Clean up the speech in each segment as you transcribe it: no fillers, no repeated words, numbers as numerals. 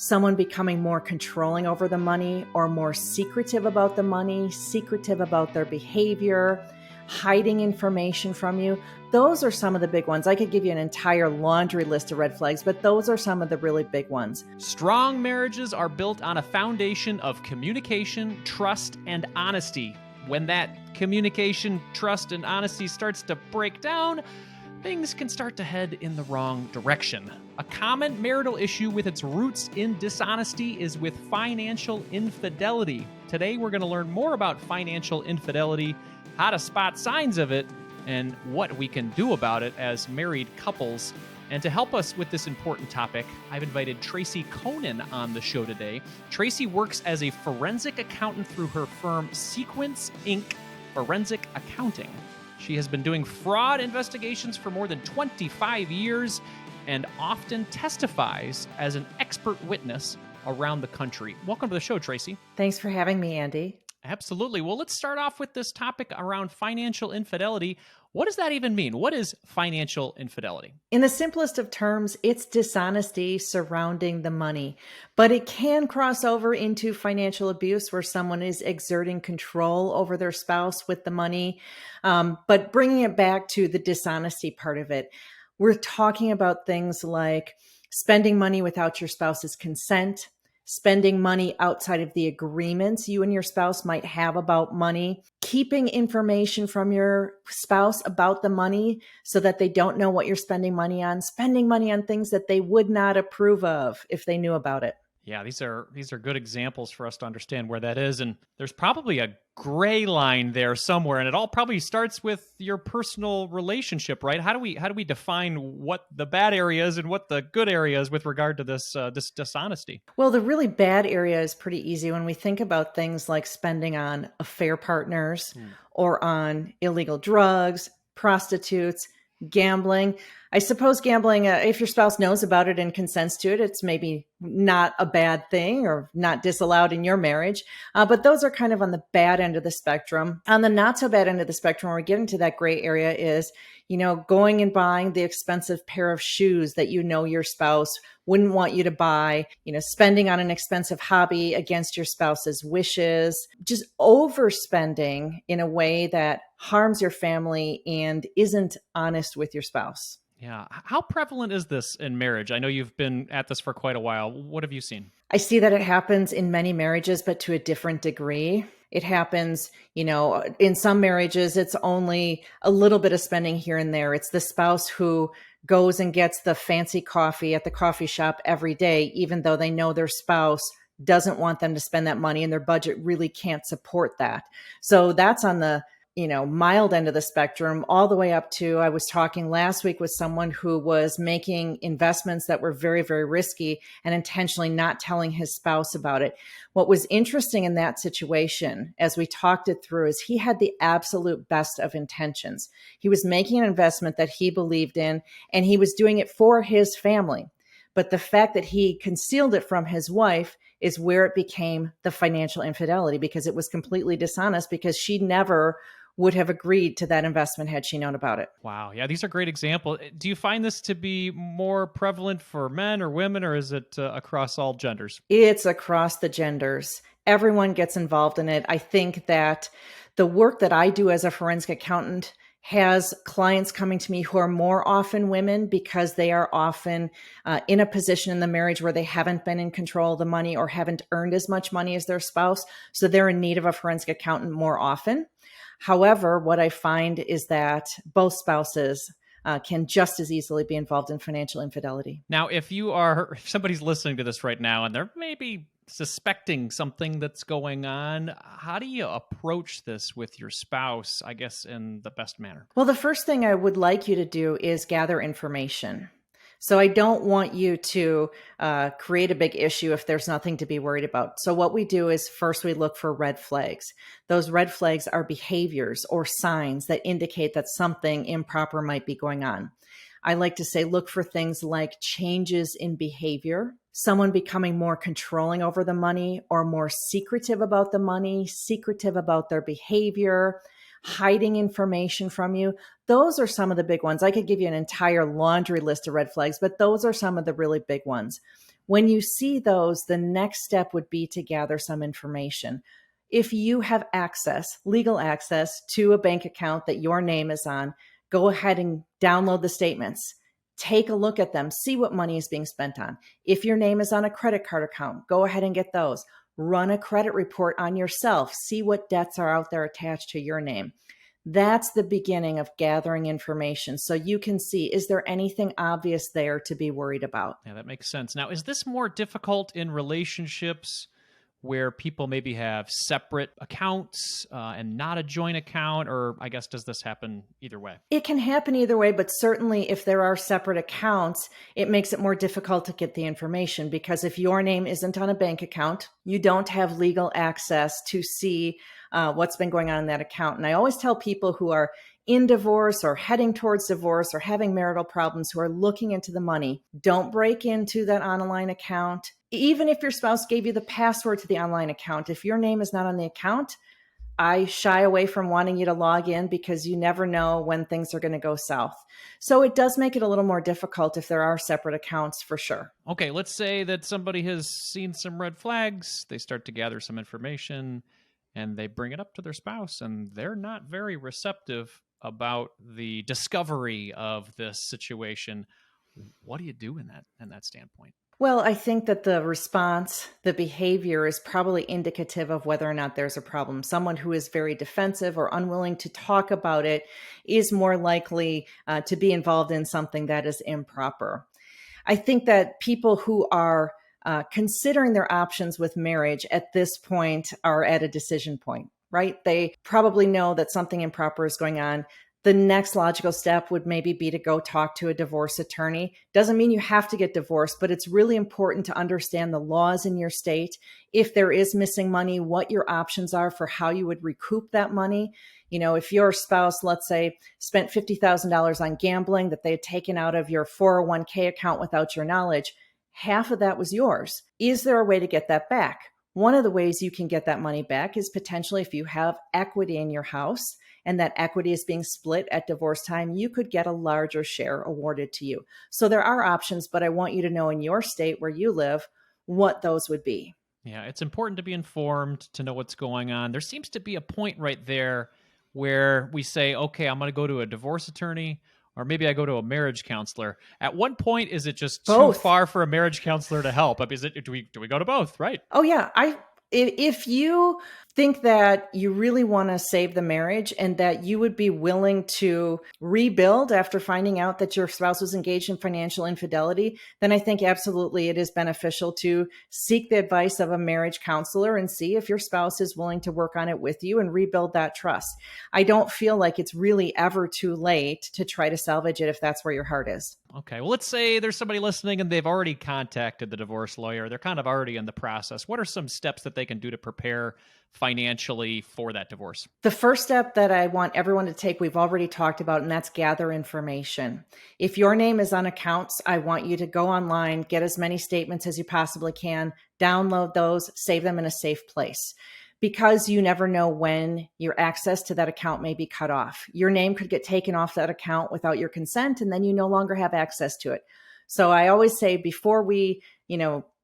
someone becoming more controlling over the money or more secretive about the money, secretive about their behavior, hiding information from you. Those are some of the big ones. I could give you an entire laundry list of red flags, but those are some of the really big ones. Strong marriages are built on a foundation of communication, trust, and honesty. When that communication, trust, and honesty starts to break down, things can start to head in the wrong direction. A common marital issue with its roots in dishonesty is with financial infidelity. Today, we're going to learn more about financial infidelity, how to spot signs of it, and what we can do about it as married couples. And to help us with this important topic, I've invited Tracy Conan on the show today. Tracy works as a forensic accountant through her firm Sequence Inc. Forensic Accounting. She has been doing fraud investigations for more than 25 years and often testifies as an expert witness around the country. Welcome to the show, Tracy. Thanks for having me, Andy. Absolutely. Well, let's start off with this topic around financial infidelity. What does that even mean? What is financial infidelity? In the simplest of terms, it's dishonesty surrounding the money, but it can cross over into financial abuse where someone is exerting control over their spouse with the money. But bringing it back to the dishonesty part of it, we're talking about things like spending money without your spouse's consent, spending money outside of the agreements you and your spouse might have about money, keeping information from your spouse about the money so that they don't know what you're spending money on things that they would not approve of if they knew about it. Yeah, these are good examples for us to understand where that is. And there's probably a gray line there somewhere. And it all probably starts with your personal relationship, right? How do we define what the bad area is and what the good area is with regard to this dishonesty? Well, the really bad area is pretty easy when we think about things like spending on affair partners or on illegal drugs, prostitutes, gambling. I suppose gambling, if your spouse knows about it and consents to it, it's maybe not a bad thing or not disallowed in your marriage. But those are kind of on the bad end of the spectrum. On the not so bad end of the spectrum, where we get into that gray area is, going and buying the expensive pair of shoes that your spouse wouldn't want you to buy, spending on an expensive hobby against your spouse's wishes, just overspending in a way that harms your family and isn't honest with your spouse. Yeah. How prevalent is this in marriage? I know you've been at this for quite a while. What have you seen? I see that it happens in many marriages, but to a different degree. It happens, in some marriages, it's only a little bit of spending here and there. It's the spouse who goes and gets the fancy coffee at the coffee shop every day, even though they know their spouse doesn't want them to spend that money and their budget really can't support that. So that's on the mild end of the spectrum, all the way up to, I was talking last week with someone who was making investments that were very, very risky and intentionally not telling his spouse about it. What was interesting in that situation, as we talked it through, is he had the absolute best of intentions. He was making an investment that he believed in, and he was doing it for his family. But the fact that he concealed it from his wife is where it became the financial infidelity, because it was completely dishonest, because she never would have agreed to that investment had she known about it. Wow. Yeah, these are great examples. Do you find this to be more prevalent for men or women, or is it across all genders? It's across the genders. Everyone gets involved in it. I think that the work that I do as a forensic accountant has clients coming to me who are more often women, because they are often in a position in the marriage where they haven't been in control of the money or haven't earned as much money as their spouse. So they're in need of a forensic accountant more often. However, what I find is that both spouses can just as easily be involved in financial infidelity. Now, if somebody's listening to this right now and they're maybe suspecting something that's going on, how do you approach this with your spouse, I guess, in the best manner? Well, the first thing I would like you to do is gather information. So I don't want you to create a big issue if there's nothing to be worried about. So what we do is first we look for red flags. Those red flags are behaviors or signs that indicate that something improper might be going on. I like to say look for things like changes in behavior, someone becoming more controlling over the money or more secretive about the money, secretive about their behavior, hiding information from you. Those are some of the big ones. I could give you an entire laundry list of red flags, but those are some of the really big ones. When you see those, the next step would be to gather some information. If you have access, legal access to a bank account that your name is on, go ahead and download the statements. Take a look at them, see what money is being spent on. If your name is on a credit card account, go ahead and get those. Run a credit report on yourself, see what debts are out there attached to your name. That's the beginning of gathering information so you can see, is there anything obvious there to be worried about? Yeah, that makes sense. Now, is this more difficult in relationships where people maybe have separate accounts and not a joint account? Or I guess, does this happen either way? It can happen either way, but certainly if there are separate accounts, it makes it more difficult to get the information, because if your name isn't on a bank account, you don't have legal access to see what's been going on in that account. And I always tell people who are in divorce or heading towards divorce or having marital problems who are looking into the money, don't break into that online account. Even if your spouse gave you the password to the online account, if your name is not on the account, I shy away from wanting you to log in, because you never know when things are going to go south. So it does make it a little more difficult if there are separate accounts, for sure. Okay, let's say that somebody has seen some red flags. They start to gather some information and they bring it up to their spouse, and they're not very receptive about the discovery of this situation. What do you do in that standpoint? Well, I think that the response, the behavior is probably indicative of whether or not there's a problem. Someone who is very defensive or unwilling to talk about it is more likely to be involved in something that is improper. I think that people who are considering their options with marriage at this point are at a decision point, right? They probably know that something improper is going on. The next logical step would maybe be to go talk to a divorce attorney. Doesn't mean you have to get divorced, but it's really important to understand the laws in your state. If there is missing money, what your options are for how you would recoup that money. You know, if your spouse, let's say, spent $50,000 on gambling that they had taken out of your 401k account without your knowledge, half of that was yours. Is there a way to get that back? One of the ways you can get that money back is potentially if you have equity in your house and that equity is being split at divorce time, you could get a larger share awarded to you. So there are options, but I want you to know in your state where you live what those would be. Yeah, it's important to be informed, to know what's going on. There seems to be a point right there where we say, okay, I'm going to go to a divorce attorney, or maybe I go to a marriage counselor. At one point, is it just Both. too far for a marriage counselor to help? I mean, do we go to both? Right. Oh yeah, if you think that you really want to save the marriage and that you would be willing to rebuild after finding out that your spouse was engaged in financial infidelity, then I think absolutely it is beneficial to seek the advice of a marriage counselor and see if your spouse is willing to work on it with you and rebuild that trust. I don't feel like it's really ever too late to try to salvage it if that's where your heart is. Okay. Well, let's say there's somebody listening and they've already contacted the divorce lawyer. They're kind of already in the process. What are some steps that they can do to prepare financially for that divorce? The first step that I want everyone to take, we've already talked about, and that's gather information. If your name is on accounts, I want you to go online, get as many statements as you possibly can, download those, save them in a safe place. Because you never know when your access to that account may be cut off. Your name could get taken off that account without your consent, and then you no longer have access to it. So I always say before we,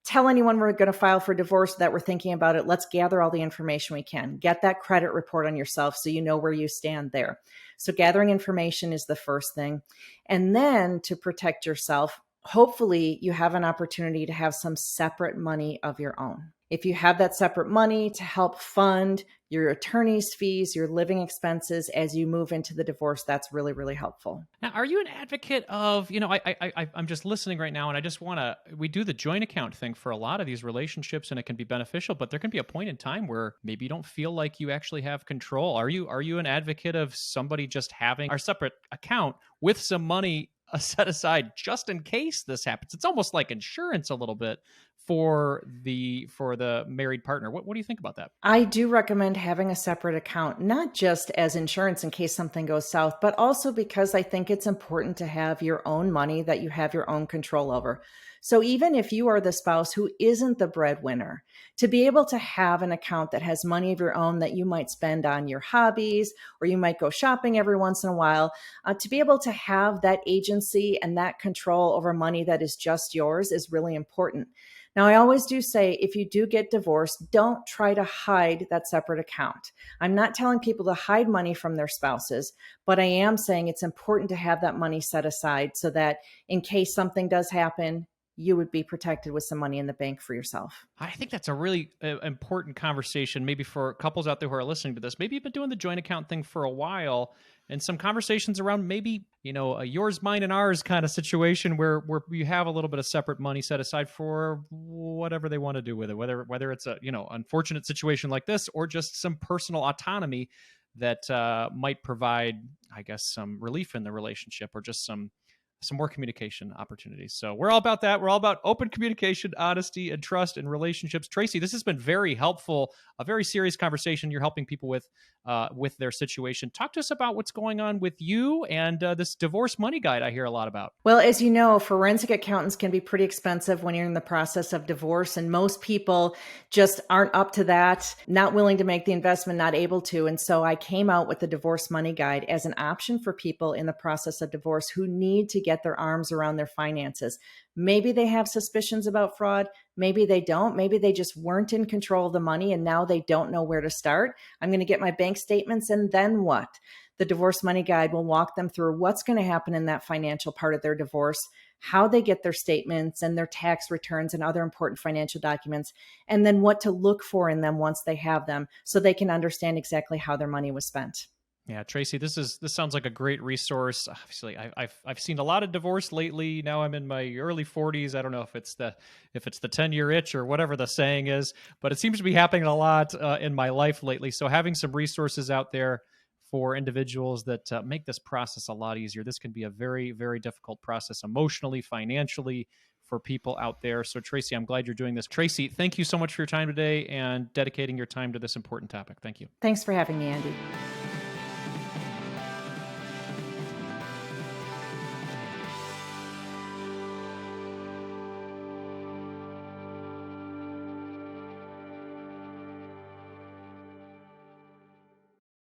tell anyone we're going to file for divorce, that we're thinking about it, let's gather all the information we can. Get that credit report on yourself so you know where you stand there. So gathering information is the first thing. And then to protect yourself, hopefully you have an opportunity to have some separate money of your own. If you have that separate money to help fund your attorney's fees, your living expenses as you move into the divorce, that's really, really helpful. Now, are you an advocate of, I'm just listening right now and I just we do the joint account thing for a lot of these relationships and it can be beneficial, but there can be a point in time where maybe you don't feel like you actually have control. Are you an advocate of somebody just having our separate account with some money set aside just in case this happens? It's almost like insurance a little bit for the married partner. What do you think about that? I do recommend having a separate account, not just as insurance in case something goes south, but also because I think it's important to have your own money that you have your own control over. So even if you are the spouse who isn't the breadwinner, to be able to have an account that has money of your own that you might spend on your hobbies, or you might go shopping every once in a while, to be able to have that agency and that control over money that is just yours is really important. Now, I always do say if you do get divorced, don't try to hide that separate account. I'm not telling people to hide money from their spouses, but I am saying it's important to have that money set aside so that in case something does happen, you would be protected with some money in the bank for yourself. I think that's a really important conversation, maybe for couples out there who are listening to this. Maybe you've been doing the joint account thing for a while, and some conversations around maybe, a yours, mine, and ours kind of situation where you have a little bit of separate money set aside for whatever they want to do with it, whether it's a unfortunate situation like this or just some personal autonomy that might provide, I guess, some relief in the relationship or just some more communication opportunities. So we're all about that. We're all about open communication, honesty, and trust in relationships. Tracy, this has been very helpful, a very serious conversation you're helping people with their situation. Talk to us about what's going on with you and this divorce money guide I hear a lot about. Well, as you know, forensic accountants can be pretty expensive when you're in the process of divorce, and most people just aren't up to that, not willing to make the investment, not able to. And so I came out with the divorce money guide as an option for people in the process of divorce who need to get their arms around their finances. Maybe they have suspicions about fraud. Maybe they don't. Maybe they just weren't in control of the money and now they don't know where to start. I'm going to get my bank statements and then what? The divorce money guide will walk them through what's going to happen in that financial part of their divorce, how they get their statements and their tax returns and other important financial documents, and then what to look for in them once they have them so they can understand exactly how their money was spent. Yeah, Tracy, this sounds like a great resource. Obviously, I've seen a lot of divorce lately. Now I'm in my early 40s. I don't know if it's the 10-year itch or whatever the saying is, but it seems to be happening a lot in my life lately. So having some resources out there for individuals that make this process a lot easier. This can be a very, very difficult process emotionally, financially, for people out there. So Tracy, I'm glad you're doing this. Tracy, thank you so much for your time today and dedicating your time to this important topic. Thank you. Thanks for having me, Andy.